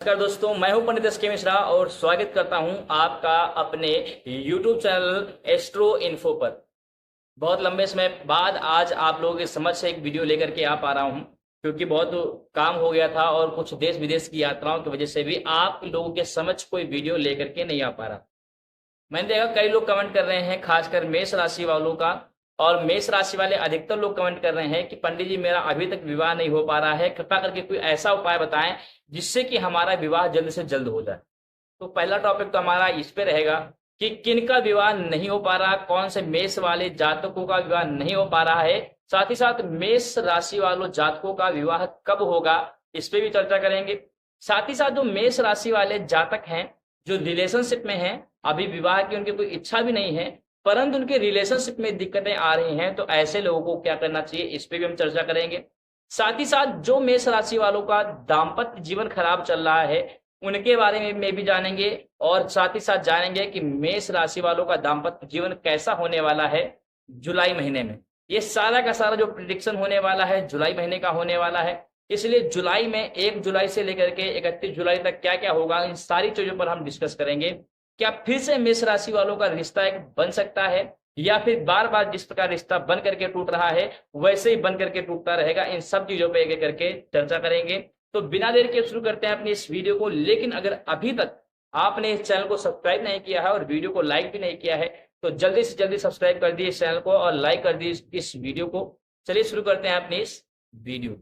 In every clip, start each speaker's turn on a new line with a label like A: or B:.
A: नमस्कार दोस्तों, मैं हूं पंडित एस के मिश्रा और स्वागत करता हूं आपका अपने YouTube चैनल एस्ट्रो इन्फो पर। बहुत लंबे समय बाद आज आप लोगों के समझ से एक वीडियो लेकर के आ पा रहा हूं, क्योंकि बहुत काम हो गया था और कुछ देश विदेश की यात्राओं की वजह से भी आप लोगों के समझ कोई वीडियो लेकर के नहीं आ पा रहा। मैंने देखा कई लोग कमेंट कर रहे हैं, खासकर मेष राशि वालों का, और मेष राशि वाले अधिकतर लोग कमेंट कर रहे हैं कि पंडित जी मेरा अभी तक विवाह नहीं हो पा रहा है, कृपया करके कोई ऐसा उपाय बताएं जिससे कि हमारा विवाह जल्द से जल्द हो जाए। तो पहला टॉपिक तो हमारा इस पे रहेगा कि किन का विवाह नहीं हो पा रहा, कौन से मेष वाले जातकों का विवाह नहीं हो पा रहा है, साथ ही साथ मेष राशि वालों जातकों का विवाह कब होगा, इस पे भी चर्चा करेंगे। साथ ही साथ जो मेष राशि वाले जातक हैं जो रिलेशनशिप में हैं, अभी विवाह की उनकी कोई इच्छा भी नहीं है परंतु उनके रिलेशनशिप में दिक्कतें आ रही हैं, तो ऐसे लोगों को क्या करना चाहिए, इस पे भी हम चर्चा करेंगे। साथ ही साथ जो मेष राशि वालों का दाम्पत्य जीवन खराब चल रहा है उनके बारे में भी जानेंगे, और साथ ही साथ जानेंगे कि मेष राशि वालों का दाम्पत्य जीवन कैसा होने वाला है जुलाई महीने में। ये सारा का सारा जो प्रिडिक्शन होने वाला है जुलाई महीने का होने वाला है, इसलिए जुलाई में 1 जुलाई से लेकर के 31 जुलाई तक क्या क्या होगा, इन सारी चीजों पर हम डिस्कस करेंगे। क्या फिर से मेष राशि वालों का रिश्ता एक बन सकता है, या फिर बार बार जिस प्रकार रिश्ता बन करके टूट रहा है वैसे ही बन करके टूटता रहेगा, इन सब चीजों पे एक एक करके चर्चा करेंगे। तो बिना देर के शुरू करते हैं अपनी इस वीडियो को। लेकिन अगर अभी तक आपने इस चैनल को सब्सक्राइब नहीं किया है और वीडियो को लाइक भी नहीं किया है तो जल्दी से जल्दी सब्सक्राइब कर दिए इस चैनल को और लाइक कर दिए इस वीडियो को। चलिए शुरू करते हैं अपनी इस वीडियो।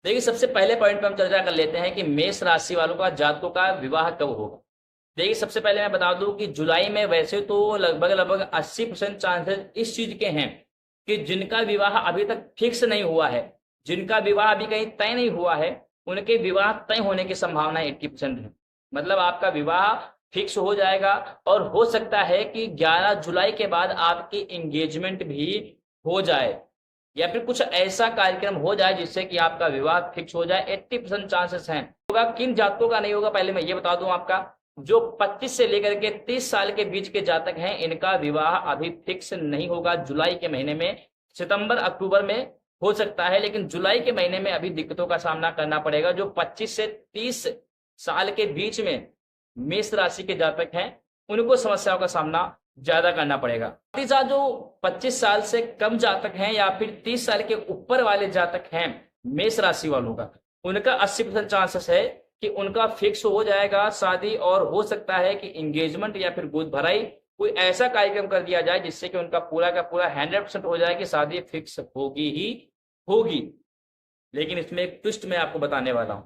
A: देखिए, सबसे पहले पॉइंट पे हम चर्चा कर लेते हैं कि मेष राशि वालों का जातकों का विवाह कब होगा। देखिए, सबसे पहले मैं बता दूं कि जुलाई में वैसे तो लगभग लगभग 80% चांसेस इस चीज के हैं कि जिनका विवाह अभी तक फिक्स नहीं हुआ है, जिनका विवाह अभी कहीं तय नहीं हुआ है, उनके विवाह तय होने की संभावना 80% है। मतलब आपका विवाह फिक्स हो जाएगा और हो सकता है कि 11 जुलाई के बाद आपकी एंगेजमेंट भी हो जाए, या फिर कुछ ऐसा कार्यक्रम हो जाए जिससे कि आपका विवाह फिक्स हो जाए। 80% चांसेस हैं। होगा किन जातकों का नहीं होगा पहले मैं ये बता दूं आपका। जो 25 से लेकर के 30 साल के बीच के जातक हैं इनका विवाह अभी फिक्स नहीं होगा जुलाई के महीने में। सितंबर अक्टूबर में हो सकता है, लेकिन जुलाई के महीने में अभी दिक्कतों का सामना करना पड़ेगा। जो 25 से 30 साल के बीच में मेष राशि के जातक हैं उनको समस्याओं का सामना ज्यादा करना पड़ेगा। साथ ही साथ जो 25 साल से कम जातक हैं या फिर 30 साल के ऊपर वाले जातक हैं मेष राशि वालों का, उनका 80% चांसेस है कि उनका फिक्स हो जाएगा शादी, और हो सकता है कि एंगेजमेंट या फिर गोद भराई कोई ऐसा कार्यक्रम कर दिया जाए जिससे कि उनका पूरा का पूरा 100% हो जाए कि शादी फिक्स होगी ही होगी। लेकिन इसमें एक ट्विस्ट मैं आपको बताने वाला हूं।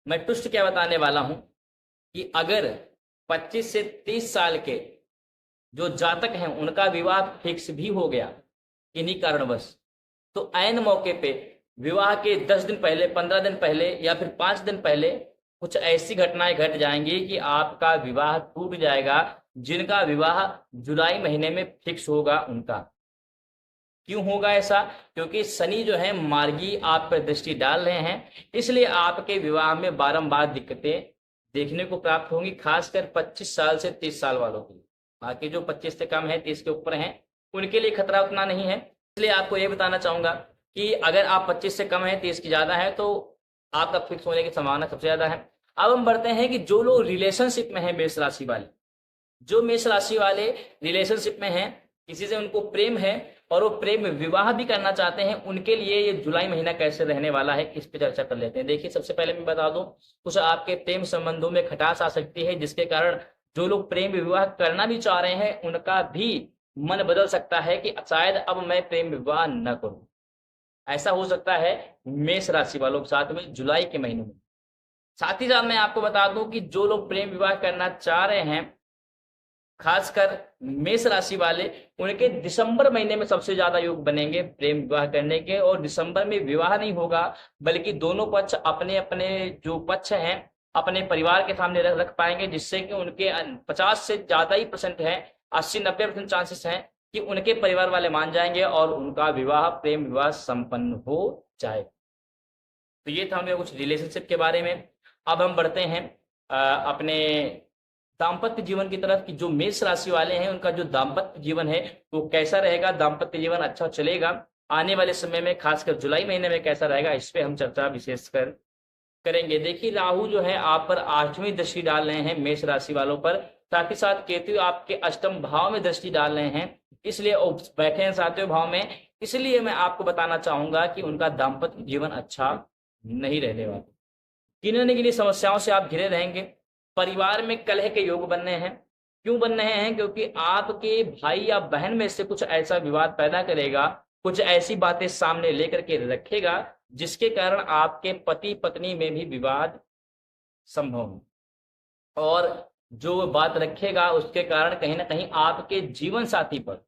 A: मैं ट्विस्ट क्या बताने वाला हूं कि अगर 25 से 30 साल के जो जातक हैं उनका विवाह फिक्स भी हो गया इन्हीं कारणवश, तो ऐन मौके पे विवाह के 10 दिन पहले, 15 दिन पहले या फिर 5 दिन पहले कुछ ऐसी घटनाएं घट जाएंगी कि आपका विवाह टूट जाएगा। जिनका विवाह जुलाई महीने में फिक्स होगा उनका। क्यों होगा ऐसा? क्योंकि शनि जो है मार्गी आप पर दृष्टि डाल रहे हैं, इसलिए आपके विवाह में बारंबार दिक्कतें देखने को प्राप्त होंगी, खासकर 25 साल से 30 साल वालों की। बाकी जो 25 से कम है, 30 के ऊपर हैं, उनके लिए खतरा उतना नहीं है। इसलिए आपको ये बताना चाहूंगा कि अगर आप 25 से कम है, 30 की ज्यादा है, तो आपका फिक्स होने की संभावना सबसे ज्यादा है। अब हम बढ़ते हैं कि जो लोग रिलेशनशिप में है मेष राशि वाले, जो मेष राशि वाले रिलेशनशिप में हैं, किसी से उनको प्रेम है और वो प्रेम में विवाह भी करना चाहते हैं, उनके लिए ये जुलाई महीना कैसे रहने वाला है इस पे चर्चा कर लेते हैं। देखिए, सबसे पहले मैं बता दूं, कुछ आपके प्रेम संबंधों में खटास आ सकती है जिसके कारण जो लोग प्रेम विवाह करना भी चाह रहे हैं उनका भी मन बदल सकता है कि शायद अब मैं प्रेम विवाह न करूं। ऐसा हो सकता है मेष राशि वालों के साथ में जुलाई के महीने में। साथ ही साथ मैं आपको बता दूं कि जो लोग प्रेम विवाह करना चाह रहे हैं, खासकर मेष राशि वाले, उनके दिसंबर महीने में सबसे ज्यादा योग बनेंगे प्रेम विवाह करने के। और दिसंबर में विवाह नहीं होगा बल्कि दोनों पक्ष अपने अपने जो पक्ष हैं अपने परिवार के सामने रख पाएंगे, जिससे कि उनके 50 से ज्यादा ही परसेंट है, 80-90% चांसेस हैं कि उनके परिवार वाले मान जाएंगे और उनका विवाह प्रेम विवाह संपन्न हो जाए। तो ये था हमें कुछ रिलेशनशिप के बारे में। अब हम बढ़ते हैं अपने दाम्पत्य जीवन की तरफ कि जो मेष राशि वाले हैं उनका जो दाम्पत्य जीवन है वो कैसा रहेगा, दाम्पत्य जीवन अच्छा चलेगा आने वाले समय में, खासकर जुलाई महीने में कैसा रहेगा, इस पे हम चर्चा विशेष कर करेंगे। देखिए राहु जो है आप पर 8वीं दृष्टि डाल रहे हैं मेष राशि वालों पर, साथ ही साथ केतु आपके अष्टम भाव में दृष्टि डाल रहे हैं, इसलिए बैठे हैं 7वें भाव में। इसलिए मैं आपको बताना चाहूंगा कि उनका दाम्पत्य जीवन अच्छा नहीं रहने वाला। किन्हीं न किन्हीं समस्याओं से आप घिरे रहेंगे। परिवार में कलह के योग बन रहे हैं। क्यों बन रहे हैं? क्योंकि आपके भाई या बहन में से कुछ ऐसा विवाद पैदा करेगा, कुछ ऐसी बातें सामने लेकर के रखेगा जिसके कारण आपके पति पत्नी में भी विवाद संभव हो। और जो बात रखेगा उसके कारण कहीं ना कहीं आपके जीवन साथी पर,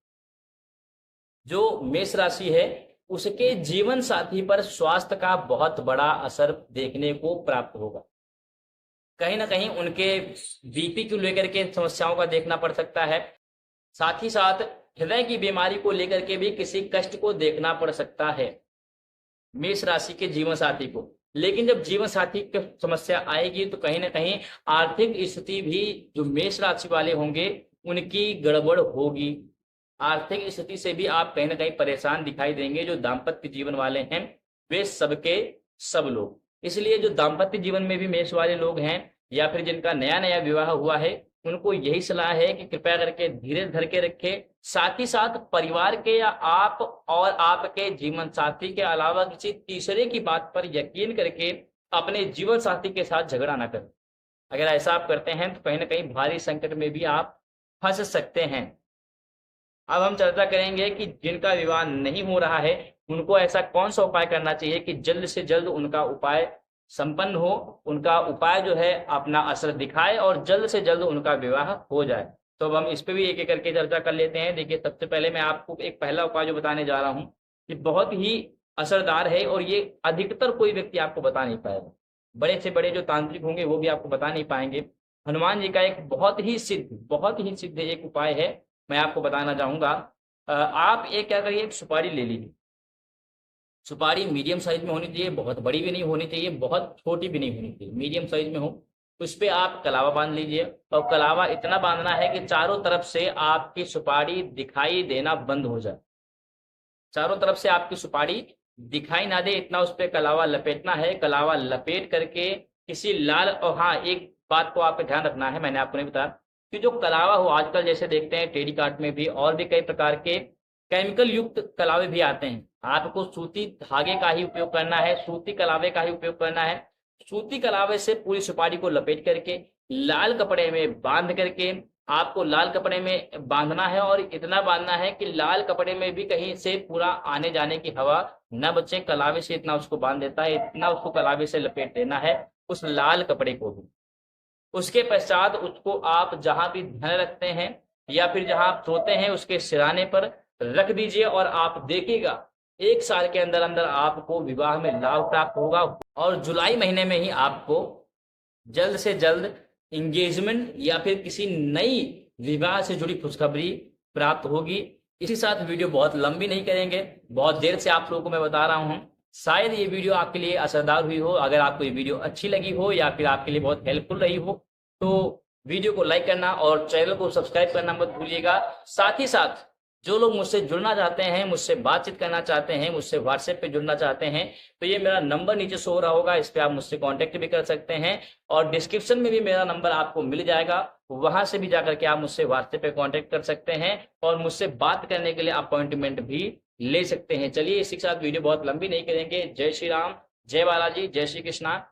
A: जो मेष राशि है उसके जीवन साथी पर स्वास्थ्य का बहुत बड़ा असर देखने को प्राप्त होगा। कहीं ना कहीं उनके बीपी को लेकर के समस्याओं का देखना पड़ सकता है। साथ ही साथ हृदय की बीमारी को लेकर के भी किसी कष्ट को देखना पड़ सकता है मेष राशि के जीवन साथी को। लेकिन जब जीवन साथी की समस्या आएगी तो कहीं ना कहीं आर्थिक स्थिति भी जो मेष राशि वाले होंगे उनकी गड़बड़ होगी। आर्थिक स्थिति से भी आप कहीं ना कहीं परेशान दिखाई देंगे। जो दाम्पत्य जीवन वाले हैं वे सबके सब लोग, इसलिए जो दाम्पत्य जीवन में भी मेष वाले लोग हैं या फिर जिनका नया नया विवाह हुआ है उनको यही सलाह है कि कृपया करके धीरे धर के रखें। साथ ही साथ परिवार के या आप और आपके जीवन साथी के अलावा किसी तीसरे की बात पर यकीन करके अपने जीवन साथी के साथ झगड़ा ना करें। अगर ऐसा आप करते हैं तो कहीं ना कहीं भारी संकट में भी आप फंस सकते हैं। अब हम चर्चा करेंगे कि जिनका विवाह नहीं हो रहा है उनको ऐसा कौन सा उपाय करना चाहिए कि जल्द से जल्द उनका उपाय संपन्न हो, उनका उपाय जो है अपना असर दिखाए और जल्द से जल्द उनका विवाह हो जाए। तो अब हम इस पे भी एक एक करके चर्चा कर लेते हैं। देखिए सबसे पहले मैं आपको एक पहला उपाय जो बताने जा रहा हूँ ये बहुत ही असरदार है और ये अधिकतर कोई व्यक्ति आपको बता नहीं पाएगा। बड़े से बड़े जो तांत्रिक होंगे वो भी आपको बता नहीं पाएंगे। हनुमान जी का एक बहुत ही सिद्ध एक उपाय है, मैं आपको बताना चाहूंगा। आप एक क्या करिए, एक सुपारी ले लीजिए। सुपारी मीडियम साइज में होनी चाहिए, बहुत बड़ी भी नहीं होनी चाहिए, बहुत छोटी भी नहीं होनी चाहिए, मीडियम साइज में हो। उस पर आप कलावा बांध लीजिए और कलावा इतना बांधना है कि चारों तरफ से आपकी सुपारी दिखाई देना बंद हो जाए। चारों तरफ से आपकी सुपारी दिखाई ना दे इतना उस पर कलावा लपेटना है। कलावा लपेट करके किसी लाल, और हाँ एक बात को आपको ध्यान रखना है, मैंने आपको नहीं बताया कि जो कलावा हो आजकल जैसे देखते हैं टेडी कार्ट में भी और भी कई प्रकार के केमिकल युक्त कलावे भी आते हैं। आपको सूती धागे का ही उपयोग करना है, सूती कलावे का ही उपयोग करना है। सूती कलावे से पूरी सुपारी को लपेट करके लाल कपड़े में बांध करके आपको लाल कपड़े में बांधना है और इतना बांधना है कि लाल कपड़े में भी कहीं से पूरा आने जाने की हवा न बचे। कलावे से इतना उसको बांध देता है, इतना उसको कलावे से लपेट देना है उस लाल कपड़े को भी। उसके पश्चात उसको आप जहां भी धन रखते हैं या फिर जहां आप सोते हैं उसके सिराने पर रख दीजिए और आप देखिएगा 1 साल के अंदर अंदर आपको विवाह में लाभ प्राप्त होगा और जुलाई महीने में ही आपको जल्द से जल्द इंगेजमेंट या फिर किसी नई विवाह से जुड़ी खुशखबरी प्राप्त होगी। इसी साथ वीडियो बहुत लंबी नहीं करेंगे, बहुत देर से आप लोगों को मैं बता रहा हूं, शायद ये वीडियो आपके लिए असरदार हुई हो। अगर आपको ये वीडियो अच्छी लगी हो या फिर आपके लिए बहुत हेल्पफुल रही हो तो वीडियो को लाइक करना और चैनल को सब्सक्राइब करना मत भूलिएगा। साथ ही साथ जो लोग मुझसे जुड़ना चाहते हैं, मुझसे बातचीत करना चाहते हैं, मुझसे व्हाट्सएप पे जुड़ना चाहते हैं तो ये मेरा नंबर नीचे शो हो रहा होगा, इस पे आप मुझसे कांटेक्ट भी कर सकते हैं और डिस्क्रिप्शन में भी मेरा नंबर आपको मिल जाएगा, वहां से भी जाकर के आप मुझसे व्हाट्सएप पे कांटेक्ट कर सकते हैं और मुझसे बात करने के लिए अपॉइंटमेंट भी ले सकते हैं। चलिए इसी के साथ वीडियो बहुत लंबी नहीं करेंगे। जय श्री राम, जय बालाजी, जय श्री कृष्णा।